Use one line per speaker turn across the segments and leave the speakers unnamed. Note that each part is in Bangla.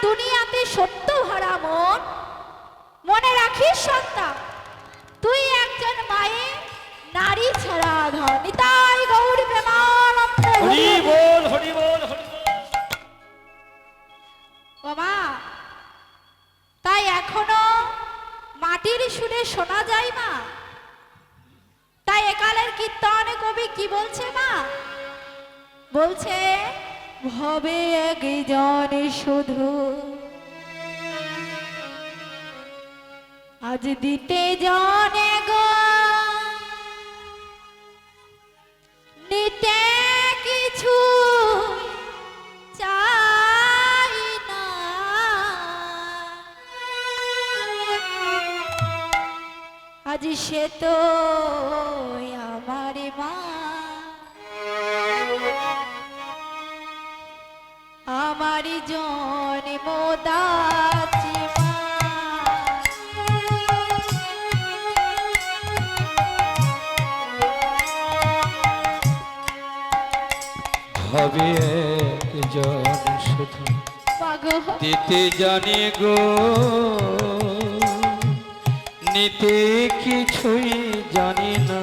দুনিয়াতে সত্য ভরা মন, মনে রাখিস সন্তান, তুই একজন মায়ের নারী ছাড়া ধন। নিতাই গৌর প্রেমানন্দে।
হরি বল, হরি বল, হরি বল।
ও মা, তাই এখনো মাটির সুরে শোনা যায় মা? তাই একালের কীর্তনে কবি কি বলছে মা? বলছে ভবে একজন শুধু আজ দিতে জানে গো, নিতে কিছু চাই না। আজ সে তো আমার মা, আমারি জন্মদাত্রী মা।
ভাবে একজন শুধু দিতে জানে গো, নিতে কিছুই জানি না।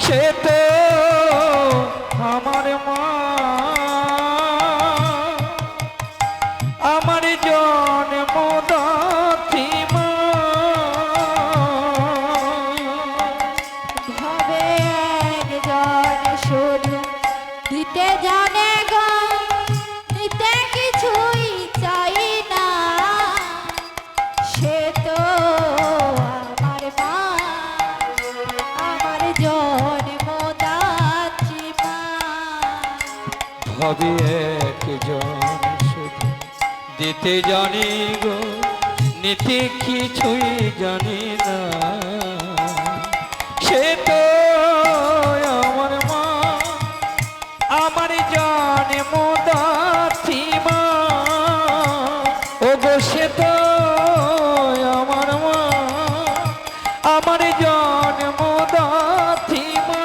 সে তো আমার মা, আমার জন্মদাত্রী মা।
ভাবে একজন শুধু দিতে জানে গো, নিতে কিছুই চাই না। সে তো আমার মা, আমার জন্মদাত্রী মা।
ভাবে একজন শুধু দিতে জানি গো, নিতে কিছুই জানি না। সে তো আমার মা, আমার জন্মদাত্রী মা। ও গো সে তো আমার মা, আমার জন্মদাত্রী মা।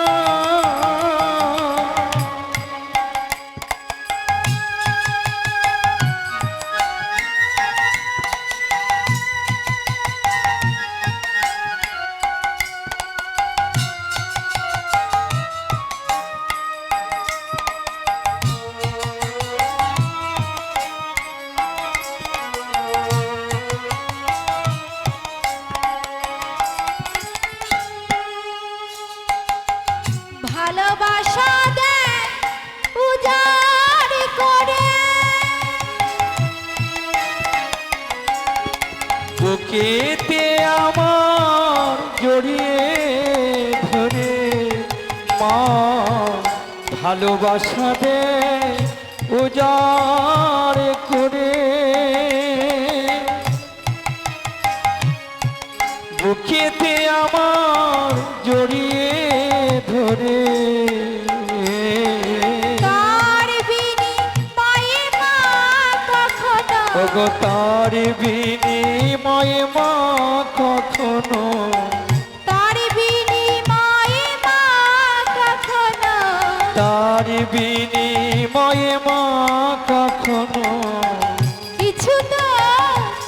ভালোবাসা দে উজাড় করে,
বুকেতে আমার জড়িয়ে ধরে মা। ভালোবাসা দে উজাড় করে, বুকেতে আমার জড়িয়ে ধরে।
তার বিনিময়ে মা কখনো,
ওগো তার বিনিময়ে মা কখনো,
তার বিনিময়ে মা কখনো,
তার বিনিময়ে মা কখনো
কিছু তো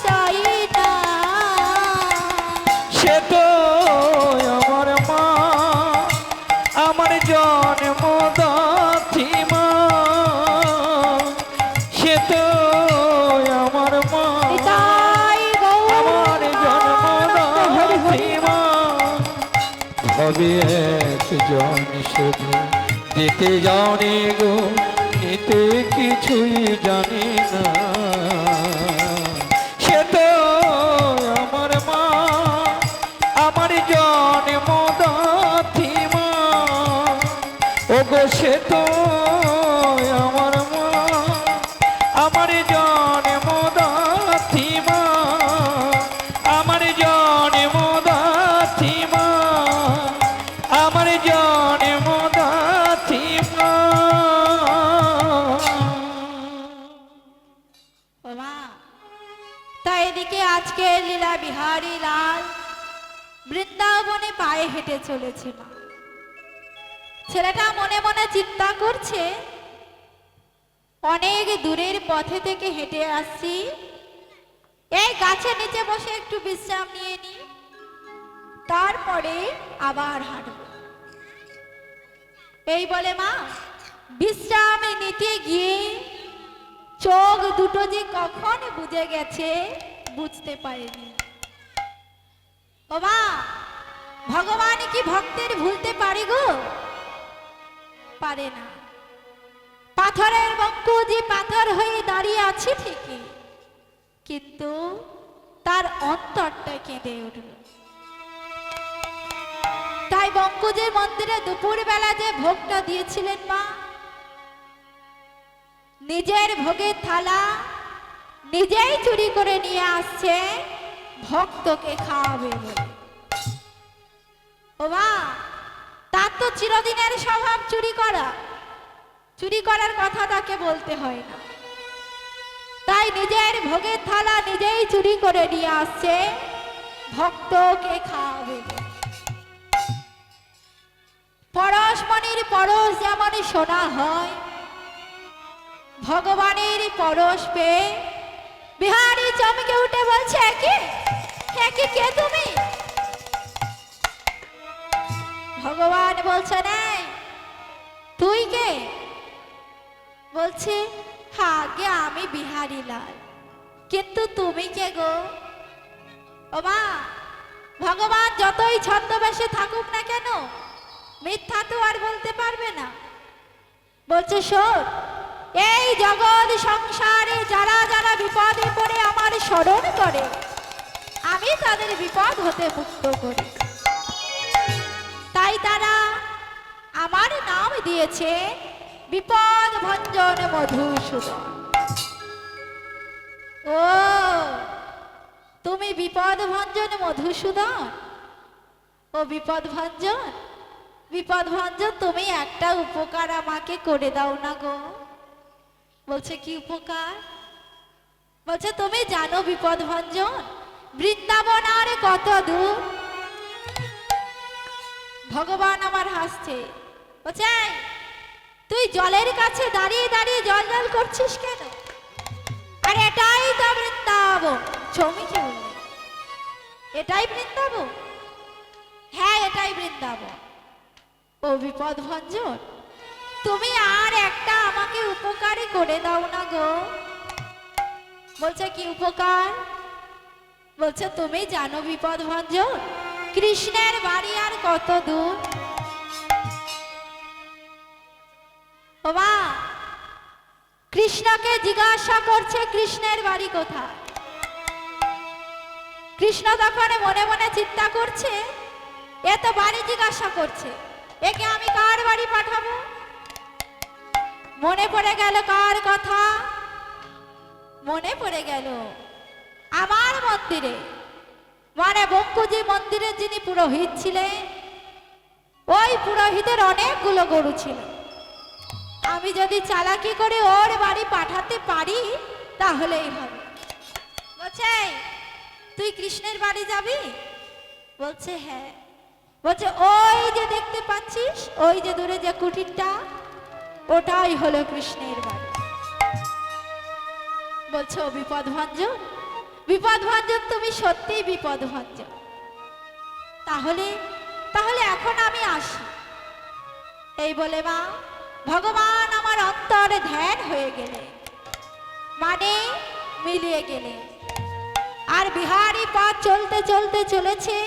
চাই না।
সে তো আমার মা, আমার জন্মদাত্রী মা। সে তো আমার মা,
নিতাই গৌর
আমার জন্মদাত্রী মা। ভাবে একজন শুধু দিতে জানি গো, নিতে কিছুই জানি না। সে তো আমার মা, আমার জন্মদাত্রী মা। ও গো সে তো আমার মা, আমার জন্মদাত্রী মা। আমার জন্মদাত্রী মা, আমার জন্মদাত্রী মা।
ও মা, তাই এদিকে আজকে লীলা বিহারী লাল বৃন্দাবনে পায়ে হেঁটে চলেছে মা। ছেলেটা মনে মনে চিন্তা করছে, অনেক দূরের পথে থেকে হেঁটে আসছি, এই গাছের নিচে বসে একটু বিশ্রাম নিয়ে নি, তারপরে আবার হাঁটব। এই বলে মা বিশ্রাম নিতে গিয়ে চোখ দুটো যে কখন বুজে গেছে বুঝতে পারেনি। ও মা, ভগবান কি ভক্তের ভুলতে পারে গো? পারে না। পাথরের বঙ্কু যে পাথর হয়ে দাঁড়িয়ে আছে ঠিকই, কিন্তু তার অন্তরটা কেঁদে উঠল। তাই বঙ্কুজের মন্দিরে দুপুর বেলা যে ভোগটা দিয়েছিলেন মা, নিজের ভোগের থালা নিজেই চুরি করে নিয়ে আসছে ভক্তকে খাওয়াবে বলে। ও মা, তার তো চিরদিনের স্বভাব চুরি করা, চুরি করার কথা তাকে বলতে হয় না। তাই নিজের ভোগের থালা নিজেই চুরি করে নিয়ে আসছে ভক্তকে খাওয়াবে। পরশমণির পরশ যেমন শোনা হয়, ভগবানের পরশ পেয়ে বিহারী চমকে উঠে বলছে, একে কে তুমি? ভগবান বলছে, নাই তুই কে? বলছে, আগে আমি বিহারী লাল, কিন্তু তুমি কে গো? ও মা, ভগবান যতই ছদ্মবেশে থাকুক না কেন, মিথ্যা তো আর বলতে পারবে না। বলছে, শোন, এই জগৎ সংসারে যারা যারা বিপদে পড়ে আমার স্মরণ করে, আমি তাদের বিপদ হতে মুক্ত করি। তাই তারা আমার নাম দিয়েছে বিপদ ভঞ্জন মধুসূদন। ও, তুমি বিপদ ভঞ্জন মধুসূদন? ও বিপদ ভঞ্জন, বিপদ ভঞ্জন, তুমি একটা উপকার আমাকে করে দাও না গো। বলছে, কি উপকার? বলছে, তুমি জানো বিপদ ভঞ্জন বৃন্দাবন আর কত দূর? ভগবান আমার হাসছে, বলছে, তুই জলের কাছে দাঁড়িয়ে দাঁড়িয়ে জল জল করছিস কেন? আর এটাই তো বৃন্দাবন। চমকে বলল, এটাই বৃন্দাবন? হ্যাঁ, এটাই বৃন্দাবন। ও বিপদ ভঞ্জন, তুমি আর একটা আমাকে উপকারই করে দাও না গো। বলছে, কি উপকার? বলছে, তুমি জানো বিপদ ভঞ্জন কৃষ্ণের বাড়ি আর কত দূর? ও মা, কৃষ্ণকে জিজ্ঞাসা করছে কৃষ্ণের বাড়ি কোথায়। কৃষ্ণ তখন মনে মনে চিন্তা করছে, এ তো বাড়ি জিজ্ঞাসা করছে, একে আমি কার বাড়ি পাঠাবো? মনে পড়ে গেল কার কথা? মনে পড়ে গেল আমার মন্দিরে, মানে বঙ্কুজি মন্দিরের যিনি পুরোহিত ছিলেন, ওই পুরোহিতের অনেকগুলো গরু ছিল। আমি যদি চালাকি করে ওর বাড়ি পাঠাতে পারি তাহলেই হবে। বলছে, তুই কৃষ্ণের বাড়ি যাবি? বলছে, হ্যাঁ। বলছে, ওই যে দেখতে পাচ্ছিস, ওই যে দূরে যে কুটিরটা, ওটাই হলো কৃষ্ণের বাড়ি। বলছে, ও বিপদ ভঞ্জন, বিপদ ভঞ্জন, তুমি সত্যিই বিপদ ভঞ্জন। তাহলে তাহলে এখন আমি আসি। এই বলে মা ভগবান আমার অন্তরে ধ্যান হয়ে গেলে, মানে মিলিয়ে গেলে। আর বিহারী পথ চলতে চলতে চলেছে,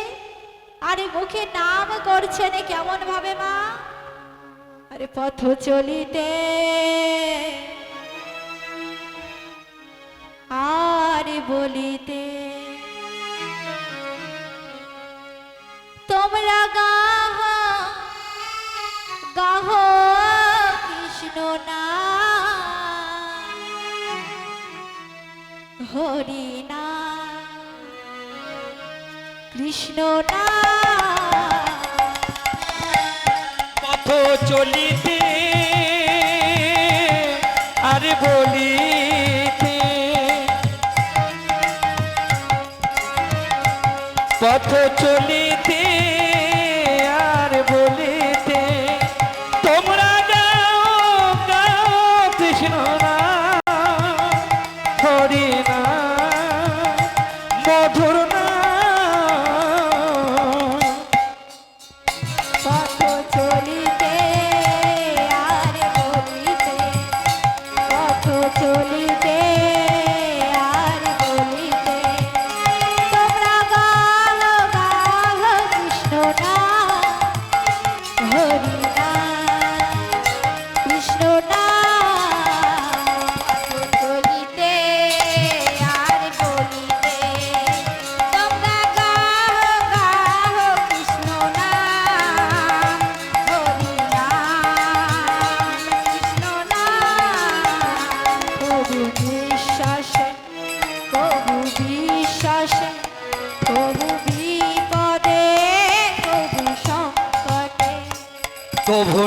আর মুখে নাম করছেন কেমন ভাবে মা? আরে পথ চলিতে আর বলিতে, তোমরা গাহ গাহ কৃষ্ণ না হরি না কৃষ্ণ না।
পথ চলিতে আর বলিতে, পথ চলিতে আর বলিতে, তোমরা গাও গাও কৃষ্ণ নাম।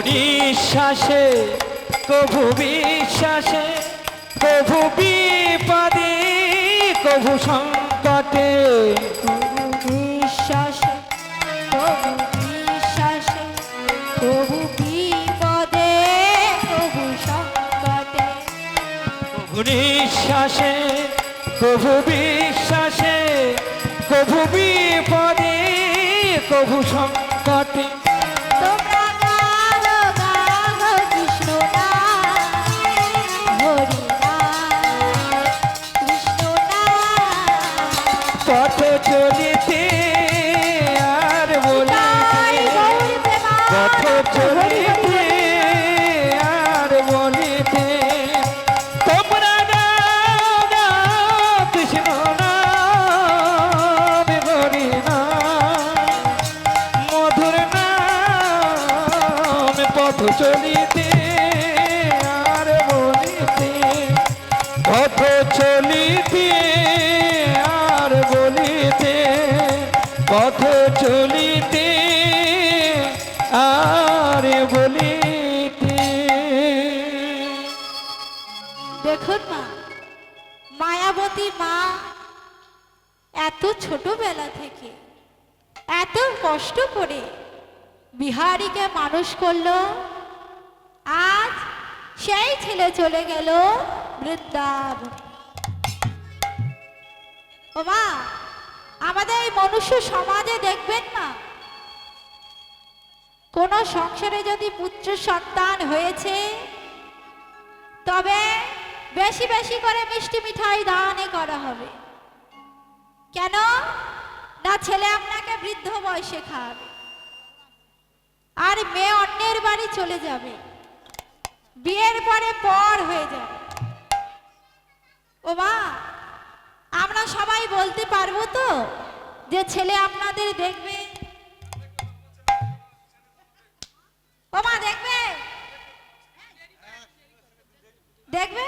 নিঃশ্বাসে কভু বিশ্বাসে কভু বিপদে কভু সংকটে
বিশ্বাসে প্রভু বিশ্বাসে প্রভু বিপদে প্রভু সংকটে
কভু নিঃশ্বাসে কভু বিশ্বাসে কভু বিপদে কভু সংকটে
তোমরা গাও গাও কৃষ্ণ নাম হরি নাম কৃষ্ণ নাম
পথ চলিতে আর
তাই
বলিতে
গৌর
পথ
প্রেমানন্দ হরি হরি
চলিতে আর বলিতে তোমরা গাও গাও কৃষ্ণ নাম হরি নাম মধুর নাম পথ চলিতে আর বলিতে পথ চলিতে আর বলিতে পথ চলিতে আর বলিতে
দেখুন মা মায়াবতী মা এত ছোটবেলা থেকে এত কষ্ট করে বিহারীকে মানুষ করলো আজ সেই ছেলে চলে গেল বৃন্দাবন ও মা আমাদের এই মনুষ্য সমাজে দেখবেন না কোন সংসারে যদি পুত্র সন্তান হয়েছে তবে বেশি বেশি করে মিষ্টি মিঠাই দানে করা হবে কেন না ছেলে আপনাকে বৃদ্ধ বয়সে খাওয়াবে আর মেয়ে অন্যের বাড়ি চলে যাবে বিয়ের পরে পর হয়ে যাবে ও মা আমরা সবাই বলতে পারবো তো যে ছেলে আপনাদের দেখবে ও মা দেখবে দেখবে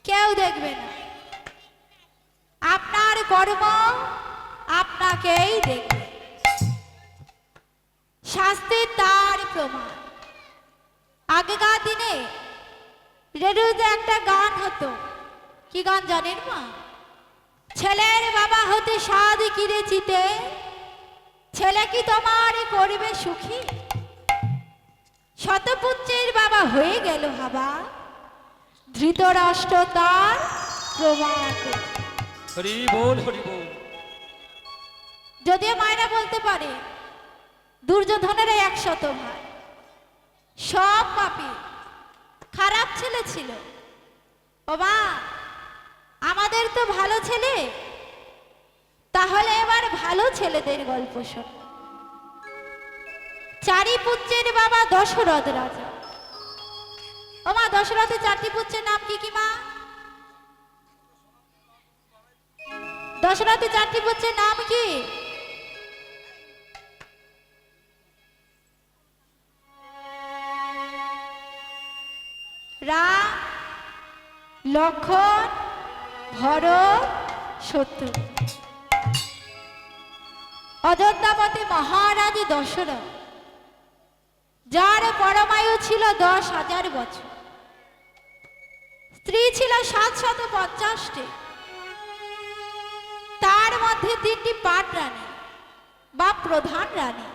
কেউ দেখবে না আপনার কর্ম আপনাকেই দেখবে শাস্তি তার প্রমাণ আগেকার দিনে রেডিওতে একটা গান হতো কি গান জানেন মা ছেলের বাবা হতে সাদ কিরে চিতে ছেলে কি তোমার করবে সুখী শতপুত্রের বাবা হয়ে গেল হাবা ধৃতরাষ্ট্র তার প্রমাণ
হরি বল হরি বল
যদিও মায়েরা বলতে পারে দুর্যোধনের 100 ভাই সব পাপী খারাপ ছেলে ছিল বাবা আমাদের তো ভালো ছেলে তাহলে এবার ভালো ছেলেদের গল্প শোন চারি পুত্রের বাবা দশরথ রাজা ও মা দশরথের 4টি পুত্রের নাম কি কি মা দশরথের 4টি পুত্রের নাম কি রাম লক্ষণ ভরত শত্রু অযোধ্যাপতি মহারাজ দশরথ যার পরমায়ু ছিল 10,000 বছর স্ত্রী ছিল 750টি তার মধ্যে 3টি পাট রানী বা প্রধান রানী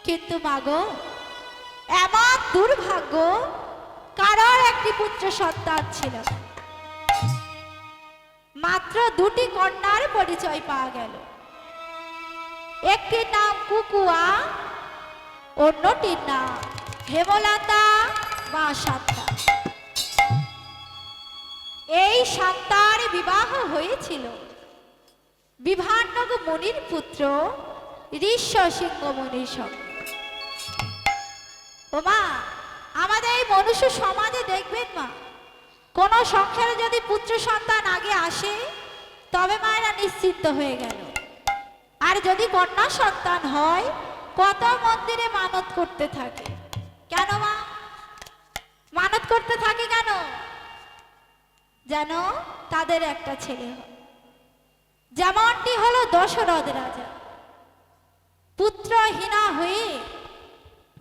কিন্তু মাগো এমন দুর্ভাগ্য কারোর একটি পুত্র সন্তান ছিল না। মাত্র 2টি কন্যার পরিচয় পাওয়া গেল একটির নাম কুকুয়া অন্যটির নাম হেমলতা বা শান্তা এই শান্তার বিবাহ হয়েছিল বিভান্নক মুনির পুত্র ঋষ্য সিংহ মুনির সঙ্গে ও মা আমাদের এই মনুষ্য সমাজে দেখবেন মা কোন সংসারে যদি পুত্র সন্তান আগে আসে তবে মায়েরা নিশ্চিন্ত হয়ে গেল আর যদি কন্যা সন্তান হয় কত মন্দিরে মানত করতে থাকে কেন মা মানত করতে থাকে কেন যেন তাদের একটা ছেলে হয় যেমনটি হলো দশরথ রাজা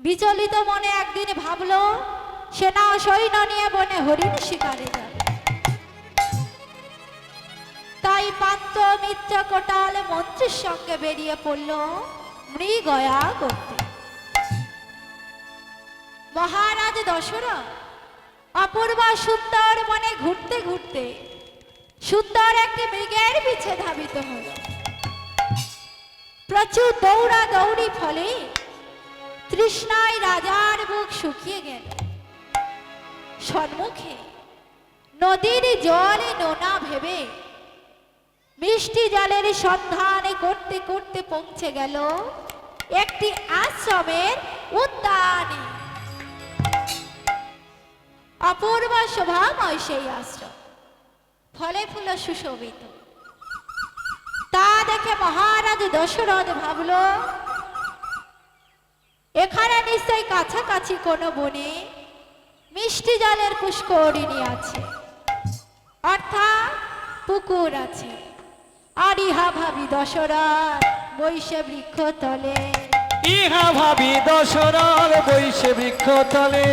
বিচলিত মনে একদিন ভাবলো সেনা সৈন্য নিয়ে বনে হরিণ শিকারে যাবে। তাই পাত্র মিত্র কোটাল মন্ত্রীর সঙ্গে বেরিয়ে পড়ল মৃগয়া করতে। মহারাজ দশরথ অপূর্বা সুন্দর বনে ঘুরতে ঘুরতে সুন্দর একটি মৃগের পিছে ধাবিত হল। প্রচুর দৌড়া দৌড়ি ফলে তৃষ্ণায় রাজার বুক শুকিয়ে গেল। সম্মুখে নদীর জল নোনা ভেবে মিষ্টি জলের সন্ধান করতে করতে পৌঁছে গেল একটি আশ্রমের উদ্যানে। অপূর্ব শোভাময় সেই আশ্রম, ফলে ফুলে সুশোভিত। তা দেখে মহারাজ দশরথ ভাবল এখানে নিশ্চয়ই কাছাকাছি কোনো বনে মিষ্টি জলের পুষ্করিণী আছে, অর্থাৎ পুকুর আছে। আর ইহা ভাবি দশরথ বৈশে বৃক্ষ তলে,
ইহা ভাবি দশরথ বৈশে বৃক্ষ তলে,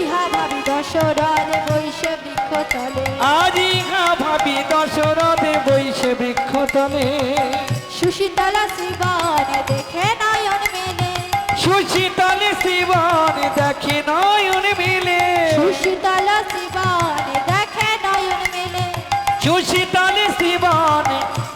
ইহা ভাবি দশরথ বৈশে বৃক্ষ তলে,
আজ ইহা ভাবি দশরথ বৈশে বৃক্ষ তলে।
সুশীতল শিবন দেখে নয়ন মেলে,
সুশীতল শিবন দেখে নয়ন মেলে,
সুশীতল শিবন দেখে নয়ন মেলে,
সুশীতল শিবন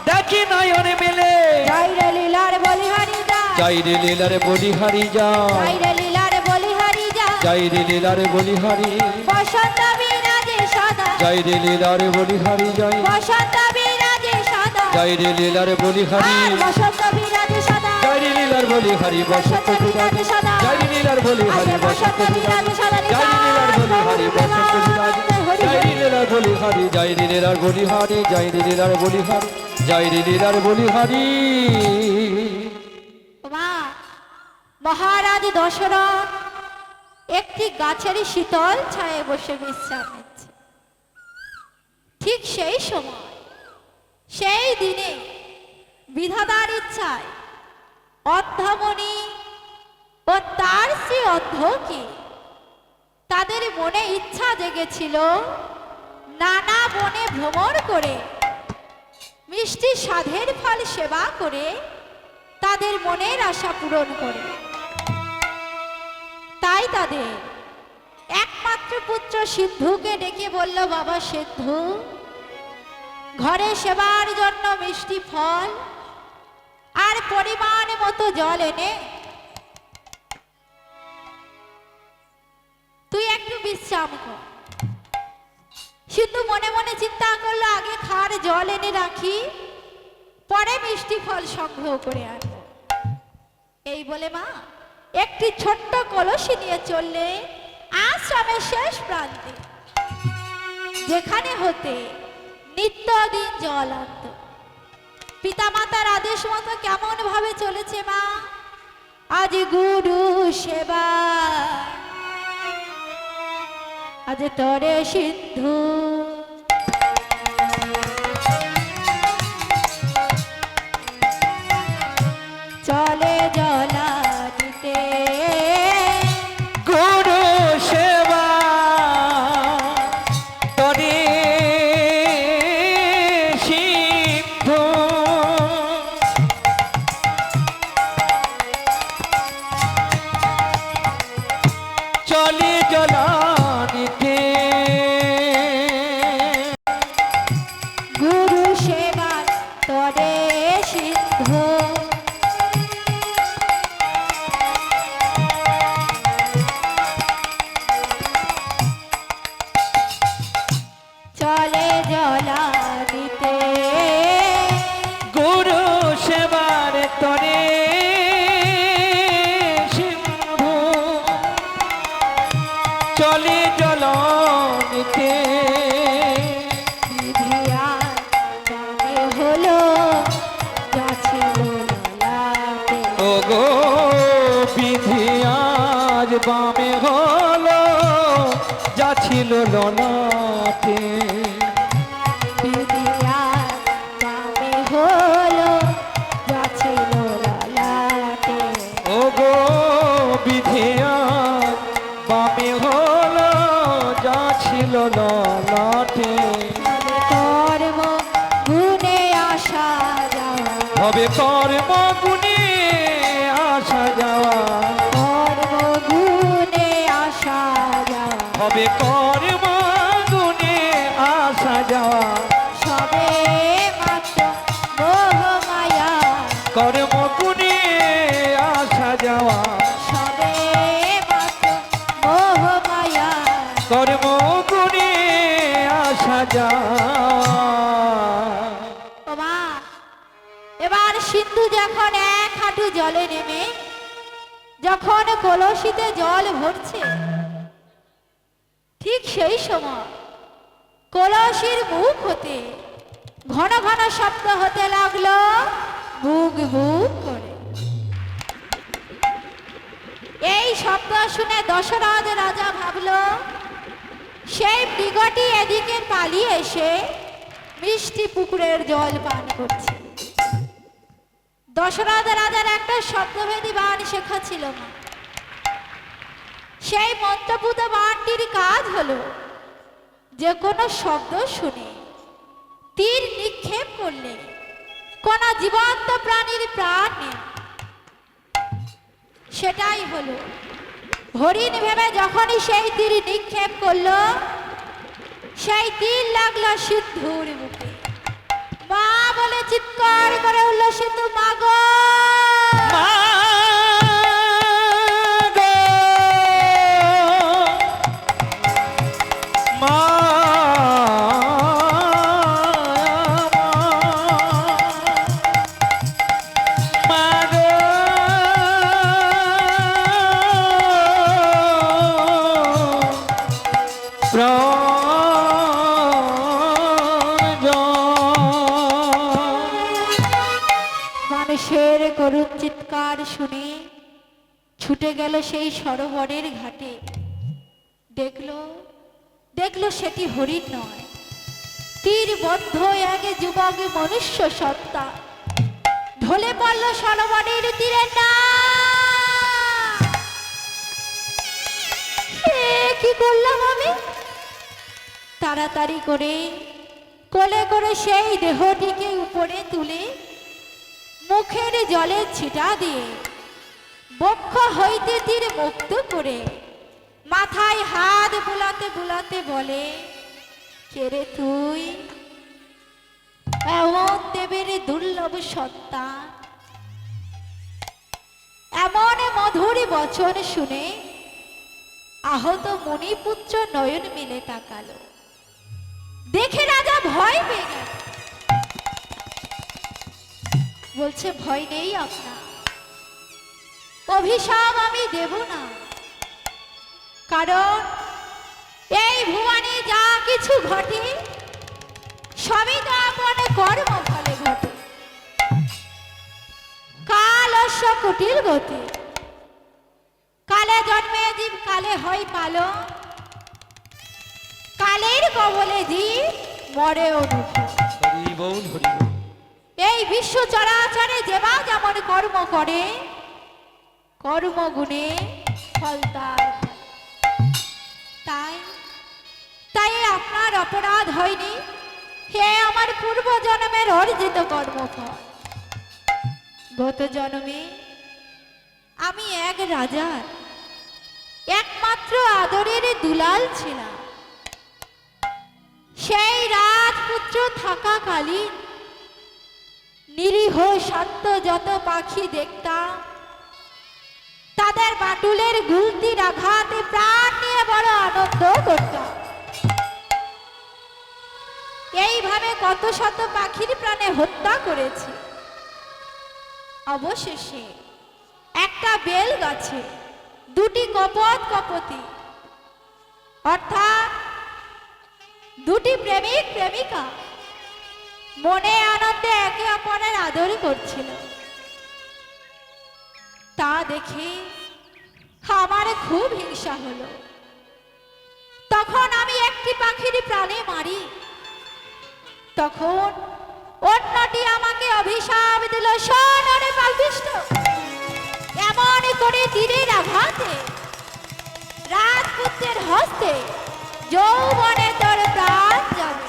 দেখে নয়ন মেলে।
জয় রে লীলার বলিহারি যা,
জয় রে লীলার বলিহারি যা,
জয় রে লীলার বলিহারি যা,
জয় রে লীলার বলিহারি,
বসন্ত বিরাজে সদা,
জয় রে লীলার বলিহারি জয়,
বসন্ত বিরাজে সদা,
জয় রে লীলার বলিহারি,
আর বসন্ত বিরাজে সদা,
জয় রে লীলার বলিহারি, বসন্ত বিরাজ, জয় রে লীলার বলিহারি, বসন্ত বিরাজ, জয় রে লীলার বলিহারি, বসন্ত বিরাজ, জয় রে লীলার বলিহারি, জয় রে লীলার বলিহারি, জয় রে লীলার বলিহারি, জয় রে লীলার বলিহারি।
মা মহারাজ দশরথ একটি গাছের শীতল ছায়ে বসে বিশ্রাম নিচ্ছে। ঠিক সেই সময় সেই দিনে বিধাতার ইচ্ছায় অন্ধমণি ও তার শ্রী অন্ধকে তাদের মনে ইচ্ছা জেগেছিল নানা বনে ভ্রমণ করে মিষ্টি স্বাদের ফল সেবা করে তাদের মনের আশা পূরণ করে। তাই তাদের একমাত্র পুত্র সিদ্ধুকে ডেকে বলল, বাবা সিদ্ধু, ঘরে সেবার জন্য মিষ্টি ফল আর পরিমাণ মতো জল এনে তুই একটু বিশ্রাম কর। সিদ্ধু মনে মনে চিন্তা করলো, আগে খাওয়ার জল এনে রাখি, পরে মিষ্টি ফল সংগ্রহ করে আনবো। এই বলে মা একটি ছোট্ট কলসি নিয়ে চললে আশ্রমের শেষ প্রান্তে, যেখানে হতে নিত্যদিন জল আনত। পিতামাতার আদেশ মতো কেমন ভাবে চলেছে মা, আজ গুরু সেবা, আজ তরে সিন্ধু, চলে জলা দিতে,
গুরু সেবা তরে সিদ্ধু, চলে জলানিতে,
গুরু সেবা তরে সিন্ধু, চলে জলা দিতে,
গুরু সেবার তরে সিন্ধু, চলে জলনিতে।
বিধিয়া জানে হলো যাচ্ছিল লালাটে,
ও গো বিধি আজ বামে হলো যাচ্ছিল ললাটে,
বিধিয়া জানে হলো যাচ্ছিল লালাটে,
ও গো বিধি
জলে নেমে যখন কলসিতে জল ভরছে, ঠিক সেই সময় কলসির মুখ হতে ঘন ঘন শব্দ হতে লাগলো, বুক বুক করে। এই শব্দ শুনে দশরথ রাজা ভাবলো সেই মৃগটি এদিকে পালিয়ে এসে মিষ্টি পুকুরের জল পান করছে। দশরথ রাজার একটা শব্দভেদী বাণ শেখা ছিল না। সেই মন্ত্রপুত বাণটির কাজ হলো যে কোনো শব্দ শুনে তীর নিক্ষেপ করলে কোন জীবন্ত প্রাণীর প্রাণ নেই। সেটাই হলো হরিণ ভেবে যখনই সেই তীর নিক্ষেপ করলো, সেই তীর লাগলো সিন্ধুর বুকে। মা বলে চিৎকার করে উঠল সিন্ধু, মা গো মানুষের করুণ চিৎকার শুনে ছুটে গেল সেই সরোবরের ঘাটে। দেখলো সেটি হরিণ নয়, তীরবদ্ধ এক যুবক মনুষ্য সত্তা ঢলে পড়ল সরোবরের তীরে। না, কি করলাম আমি? তাড়াতাড়ি করে কোলে করে সেই দেহটিকে উপরে তুলে মুখের জলে ছিটা দিয়ে বক্ষ হইতে তীর মুক্ত করে মাথায় হাত বুলাতে বুলাতে বলে, কে রে তুই? এমন দেবের দুর্লভ সত্তা। এমন মধুর বচন শুনে আহত মণিপুত্র নয়ন মিলে তাকালো। দেখে রাজা ভয় পেয়ে গেল। বলছে, ভয় নেই আপনার, অভিশাপ আমি দেব না। কারণ এই ভুবনে যা কিছু ঘটে সবই তো আপন কর্ম ফলে ঘটে। কাল অশ্ব কুটিল গতি, কালে জন্মে জীব কালে হয় পালন, কালের কবলে জীব মরে অনুভব। এই বিশ্ব চরাচরে যেবা যেমন কর্ম করে, কর্মগুণে ফল তার। তাই আপনার অপরাধ হয়নি, হে আমার পূর্ব জন্মের অর্জিত কর্মফল। গত জন্মে আমি এক রাজার একমাত্র আদরের দুলাল ছিলাম। সেই রাজপুত্র থাকাকালীন নিরীহ শান্ত যত পাখি দেখতাম, তাদের বাটুলের গুলতির আঘাতে প্রাণ নিয়ে বড় আনন্দ করতাম। এইভাবে কত শত পাখির প্রাণে হত্যা করেছি। অবশেষে একটা বেল গাছে দুটি কপতি অর্থাৎ দুটি প্রেমিক প্রেমিকা মনে আনন্দে একে অপরের আদর করছিল। তা দেখে আমার খুব হিংসা হলো। তখন আমি একটি পাখির প্রাণে মারি, তখন অন্যটি আমাকে অভিশাপ দিল, সোনারে পাপিষ্ঠ, এমন করে তীরের আঘাতে রাজপুত্রের হস্তে যৌবনে তোর প্রাণ যাবে।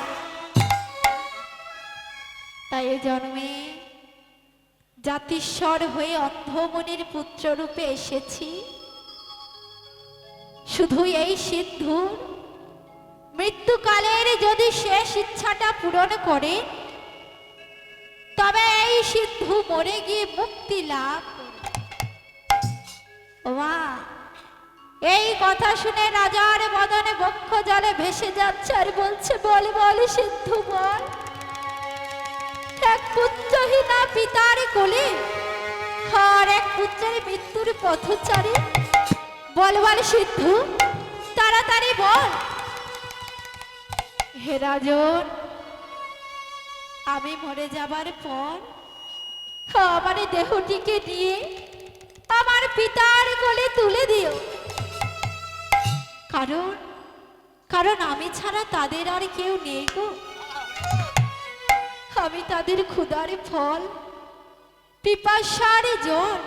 তাই জন্মে জাতিস্বর হয়ে অন্ধমনির পুত্র রূপে এসেছি। শুধু এই সিন্ধুর মৃত্যুকালের যদি শেষ ইচ্ছাটা পূরণ করে, তবে এই সিন্ধু মরে গিয়ে মুক্তি লাভ করবে। মা, এই কথা শুনে রাজার বদনে বক্ষ জলে ভেসে যাচ্ছে আর বলছে, বল বল সিন্ধু বল, এক পুত্রহীনা পিতার কোলে আর এক পুত্রের মৃত্যুর পথচারী। বল বল সিদ্ধু, তাড়াতাড়ি বল। হে রাজন, আমি মরে যাবার পর আমার দেহটিকে নিয়ে আমার পিতার কোলে তুলে দিও। কারণ কারণ আমি ছাড়া তাদের আর কেউ নেই গো। আমি তাদের ক্ষুধার ফল, পিপাসার জল,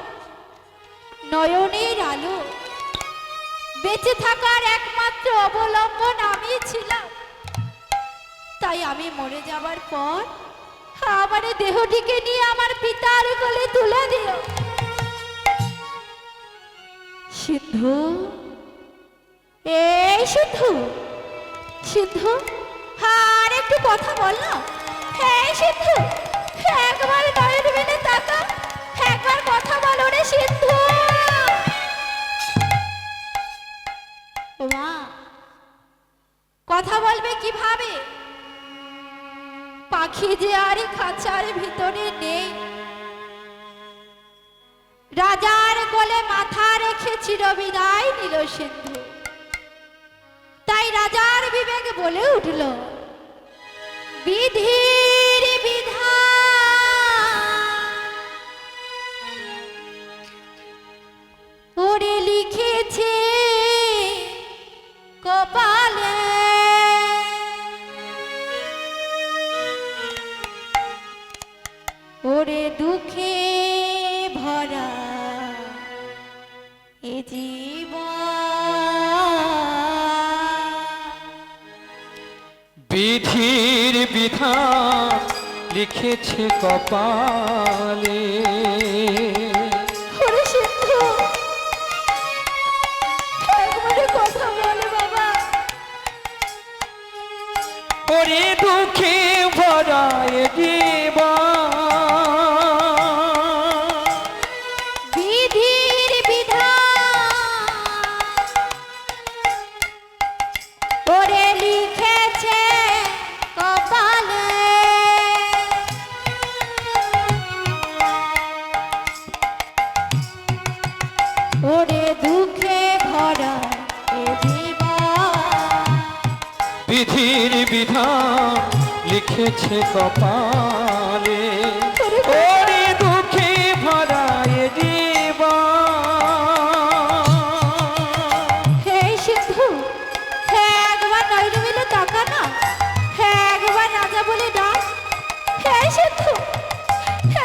নয়নের আলো, বেঁচে থাকার একমাত্র অবলম্বন আমি ছিলাম। তাই আমি মরে যাবার পর আমার দেহটিকে নিয়ে আমার পিতার কোলে তুলে দিও। সিদ্ধু, এই সিদ্ধু, সিদ্ধু, আর একটু কথা বল না। হ্যাঁ সিদ্ধু, একবার নয়ন মেলে তাকা, একবার কথা বলো রে সিদ্ধু। মা, কথা বলবে কিভাবে? পাখি যে আর খাঁচার ভিতরে নেই, রাজার কোলে মাথা রেখে চিরবিদায় নিল সিন্ধু। তাই রাজার বিবেক বলে উঠল, বিধির বিধান ওরে লিখেছে কপালে, ওরে দুঃখে ভরা এ জীবন।
বিধির বিধান লিখেছে কপালে।
ওরে সিন্ধু, একবারে কথা বলে বাবা।
ওরে দুঃখে ভরা এ জীবন,
বিধির বিধান ওরে লিখেছে কপালে, ওরে দুঃখে ভরা এ জীবন।
বিধির বিধান লিখেছে কপালে। ওরে দুঃখে ভরা এ জীবন।
হে সিন্ধু, হ্যাঁ একবার নয়ন মিলে তাকা না, হ্যাঁ একবার রাজা বলে ডাক। হে সিন্ধু,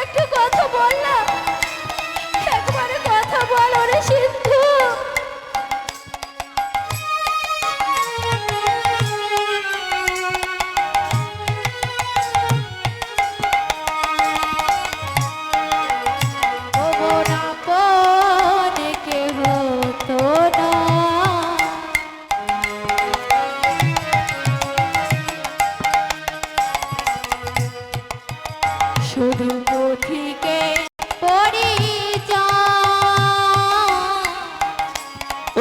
একটু কথা বল না, একবারে কথা বল ওরে সিন্ধু। ও মন আপন কেহ তো না, শুধু পথিকে পরিচয়।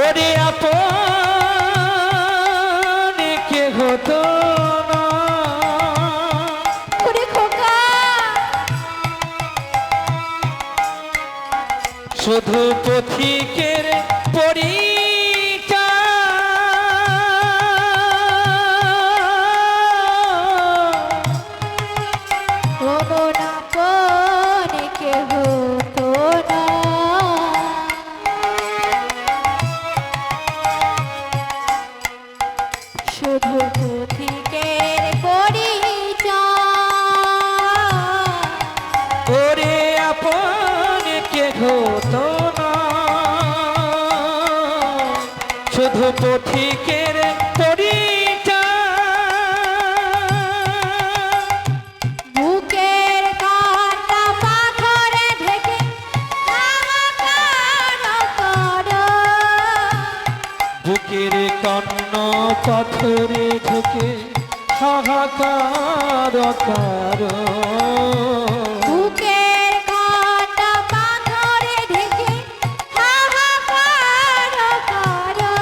ওরে আপন কে হতো না,
ওরে খোকা,
শুধু পথিকের পরিচয়।
ও মন আপন কেহ তো না, শুধু পথিকের পরিচয়।
ওরে আপন কে হতো না, শুধু পথিকের পরিচয়।
বুকের কান্না পাথরে ঢেকে হাহাকার করো,
বুকের কান্ন পাথরে ঢুকে হাহাকার কারো।
বুকের কান্না পাথরে ঢেকে হাহাকার করো,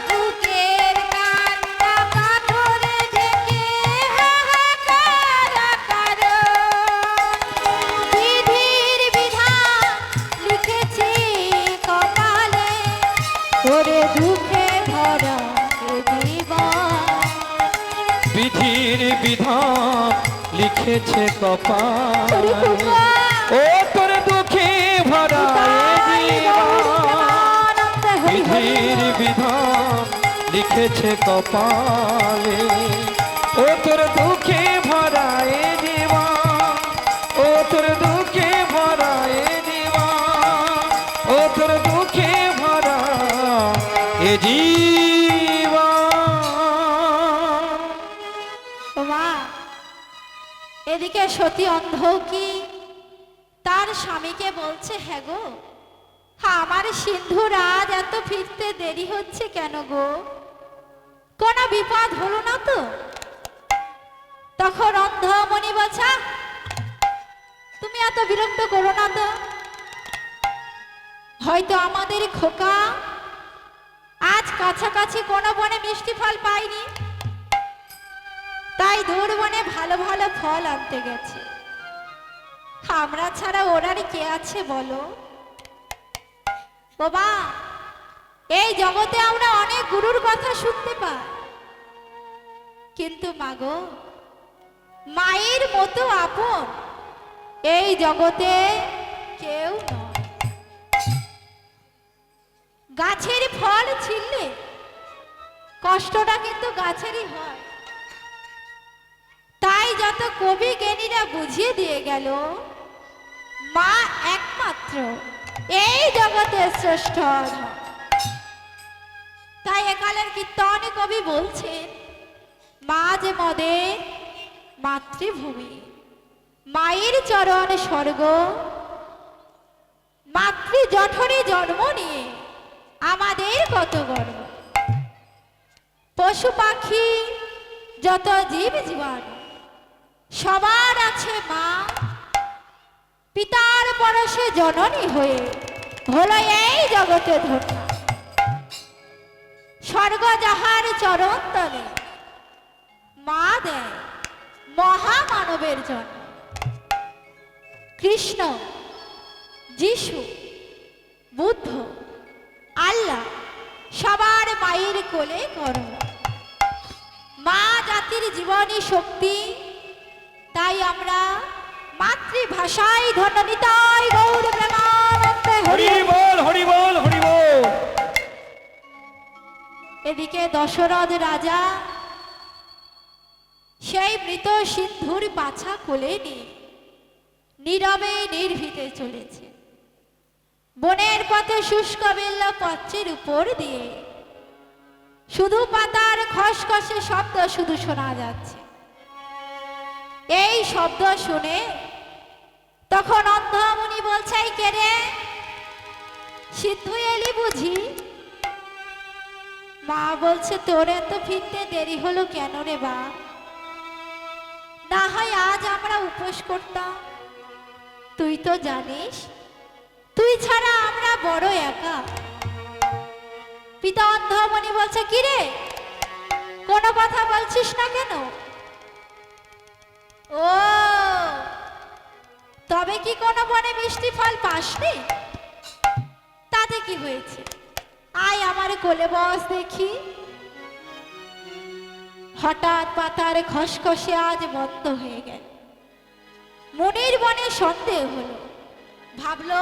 বুকের কান্না পাথরে ঢেকে হাহাকার করো। বিধির বিধান
বিধির বিধান লিখেছে কপাল ও তোর দুঃখে ভরা এ জীবন বিধির বিধান লিখেছে কপালে ও তোর দুঃখে ভরা এ জীবন ও তোর দুঃখে ভরা এ জীবন ও তোর দুঃখে ভরা এ জীবন।
মা, এদিকে সতী অন্ধ কি তার স্বামীকে বলছে, হ্যাঁ গো, আমার সিন্ধুর আজ এত ফিরতে দেরি হচ্ছে কেন গো, কোনো বিপদ হলো না তো? তখন অন্ধ মণি বলছে, তুমি এত বিরক্ত করো না তো, হয়তো আমাদের খোকা আজ কাছাকাছি কোনো বনে মিষ্টি ফল পায়নি, তাই দূর বনে ভালো ভালো ফল আনতে গেছে। আমরা ছাড়া ওর আর কে আছে বলো? বাবা, এই জগতে আমরা অনেক গুরুর কথা শুনতে পাই, কিন্তু মাগো, মায়ের মতো আপন এই জগতে কেউ নয়। গাছের ফল ছিললে কষ্টটা কিন্তু গাছেরই হয়, তাই যত কবি জ্ঞানীরা বুঝিয়ে দিয়ে গেল, মা একমাত্র এই জগতের শ্রেষ্ঠ ধন। তাই একালের কীর্তনে কবি বলছেন, মা যে মদের মাতৃভূমি, মায়ের চরণ স্বর্গ, মাতৃ জঠরে জন্ম নিয়ে আমাদের কত গর্ব। পশু পাখি যত জীব জীবাণু সবার আছে মা, পিতার পরশে জননী হয়ে হলো এই জগতে ধন্য। স্বর্গ যাহার চরণ তলে মা দেয় মহামানবের জন্য। কৃষ্ণ, যিশু, বুদ্ধ, আল্লাহ সবার মায়ের কোলে কর্ম। মা জাতির জীবনী শক্তি, তাই আমরা মাতৃভাষায় ধন্য নিতাই গৌর প্রেমানন্দে হরি
বল, হরি বল, হরি বল।
এদিকে দশরথ রাজা সেই মৃত সিন্ধুর বাছা কোলে নিয়ে নীরবে নির্ভীতে চলেছে। বনের পথে শুষ্ক বেল্লা পত্রের উপর দিয়ে শুধু পাতার খসখসে শব্দ শুধু শোনা যাচ্ছে। এই শব্দ শুনে তখন অন্ধমুনি বলছে, কে রে, সিদ্ধু এলি বুঝি? মা বলছে, তোর এত ফিরতে দেরি হলো কেন রে বা? না হয় আজ আমরা উপোস করতাম, তুই তো জানিস তুই ছাড়া আমরা বড় একা। পিতা অন্ধমণি বলছে, কি রে, কোনো কথা বলছিস না কেন? ও, তবে কি কোনো বনে মিষ্টি ফল পাসনি? তাতে কি হয়েছে, আয় আমার কোলে বস দেখি। হঠাৎ পাতার খসখসে আজ বন্ধ হয়ে গেল। মুনির বনে সন্দেহ হলো, ভাবলো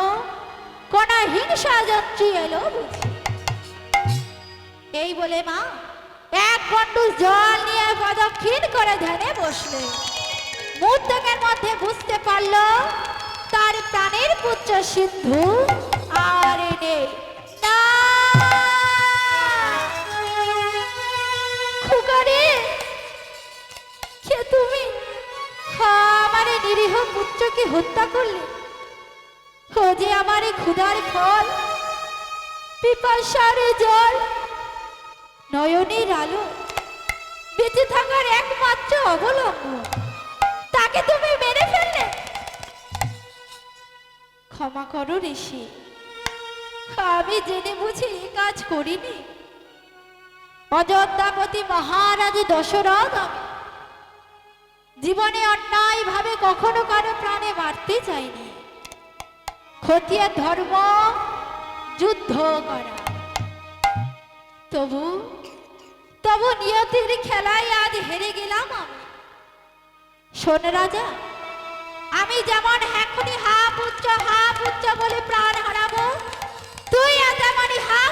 কোন হিংসা যাত্রী এলো বুঝি। এই বলে মা এক গন্ডু জল নিয়ে প্রদক্ষিণ করে ধ্যানে বসলে। মুহূর্তের মধ্যে বুঝতে পারলো তার প্রাণের পুত্র সিন্ধু আর নেই। না, খুকারে, কে তুমি? আমার নিরীহ পুত্রকে হত্যা করলে। ও যে আমার ক্ষুধার ফল, পিপাসার জল, নয়নের আলো, বেঁচে থাকার একমাত্র অবলম্বন, তাকে তুমি মেরে ফেললে। ক্ষমা করো ঋষি, আমি জেনে বুঝে এই কাজ করিনি। অযোধ্যাপতি মহারাজ দশরথ আমি জীবনে অন্যায় ভাবে কখনো কারো প্রাণে মারতে চাইনি। ক্ষত্রিয় ধর্ম যুদ্ধ করা, তবু তবু নিয়তির খেলায় আজ হেরে গেলাম আমি। শোন রাজা, আমি যেমন এখনই হা পুত্র বলে প্রাণ হারাবো, তুই তেমনই হা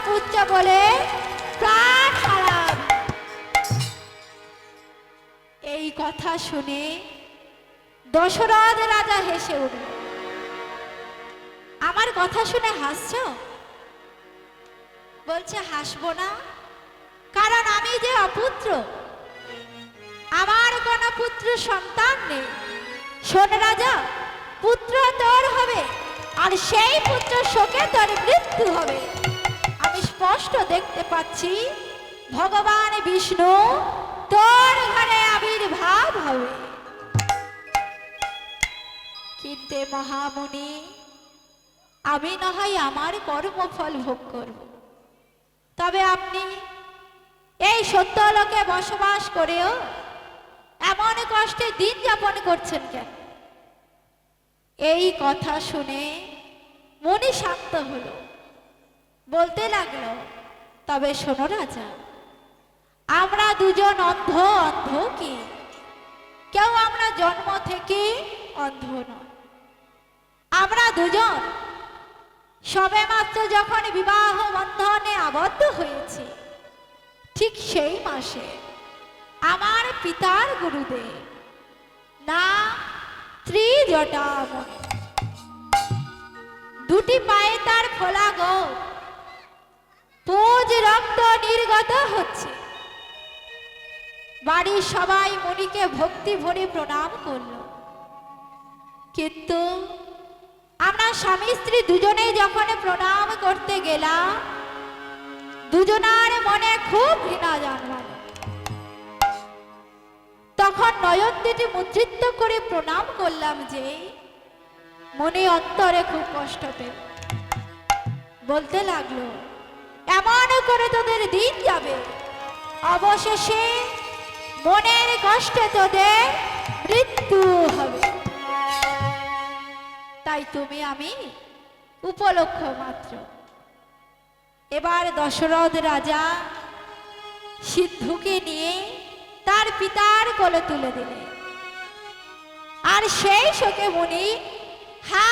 পুত্র বলে প্রাণ হারাব। এই কথা শুনে দশরথ রাজা হেসে উঠল। আমার কথা শুনে হাসছো? বলছে হাসবো না, কারণ আমি যে অপুত্র, আমার কোনো পুত্র সন্তান নেই। শোন রাজা, পুত্র তোর হবে, আর সেই পুত্র শোকে তোর মৃত্যু হবে। আমি স্পষ্ট দেখতে পাচ্ছি ভগবান বিষ্ণু তোর ঘরে আবির্ভাব হবে। কিন্তু মহামুনি, আমি না হয় আমার কর্মফল ভোগ করব, তবে আপনি এই সত্যলোকে বসবাস করেও এমন কষ্টে দিন যাপন করছেন কেন? এই কথা শুনে মনি শান্ত হলো, বলতে লাগলো, তবে শোনো রাজা, আমরা দুজন অন্ধ কি? কেউ আমরা জন্ম থেকে অন্ধ নয়। আমরা দুজন সবেমাত্র যখন বিবাহ বন্ধনে আবদ্ধ হয়েছি, ঠিক সেই মাসে আমার পিতার গুরুদেব না ত্রিজটামণি, দুটি পায়ে তার ফোলা গোঁফ, পুজ রক্ত নির্গত হচ্ছে। বাড়ির সবাই মনিকে ভক্তি ভরে প্রণাম করল, কিন্তু আমরা স্বামী স্ত্রী দুজনে যখন প্রণাম করতে গেলাম, দুজনার মনে খুব ঘৃণা জন্মালো। তখন নয়ন দুটি মুদ্রিত করে প্রণাম করলাম যে মনে অন্তরে খুব কষ্ট পেল। বলতে লাগলো, এমন করে তোদের দিন যাবে, অবশেষে মনের কষ্টে তোদের মৃত্যু হবে। তাই তুমি আমি উপলক্ষ মাত্র। এবার দশরথ রাজা সিদ্ধুকে নিয়ে তার পিতার কোলে তুলে দিলেন, আর সেই শোকে মুনি হা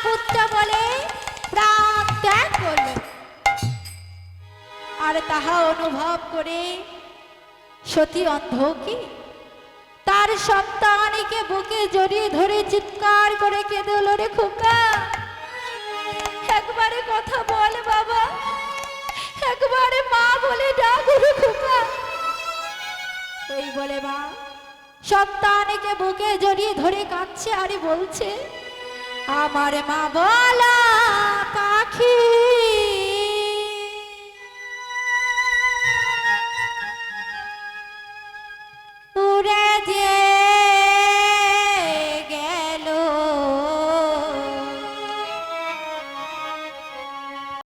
পুত্র বলে প্রাণ ত্যাগ করলেন। আর তাহা অনুভব করে সতী অন্ধকি তার সন্তানকে বুকে জড়িয়ে ধরে চিৎকার করে কেঁদে উঠল, রে খোকা, একবারে কথা বল বাবা, একবারে মা বলে ডাক রে খোকা। এই বলে মা সন্তানকে বুকে জড়িয়ে ধরে কাঁদছে আর বলছে, আমার মা বলা পাখি